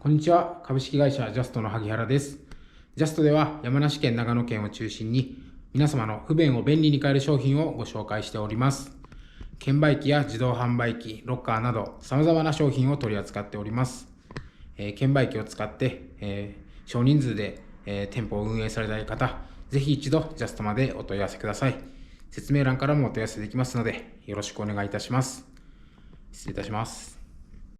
こんにちは。株式会社ジャストの萩原です。ジャストでは山梨県、長野県を中心に皆様の不便を便利に変える商品をご紹介しております。券売機や自動販売機、ロッカーなど様々な商品を取り扱っております。券売機を使って、少人数で、店舗を運営されたい方、ぜひ一度ジャストまでお問い合わせください。説明欄からもお問い合わせできますので、よろしくお願いいたします。失礼いたします。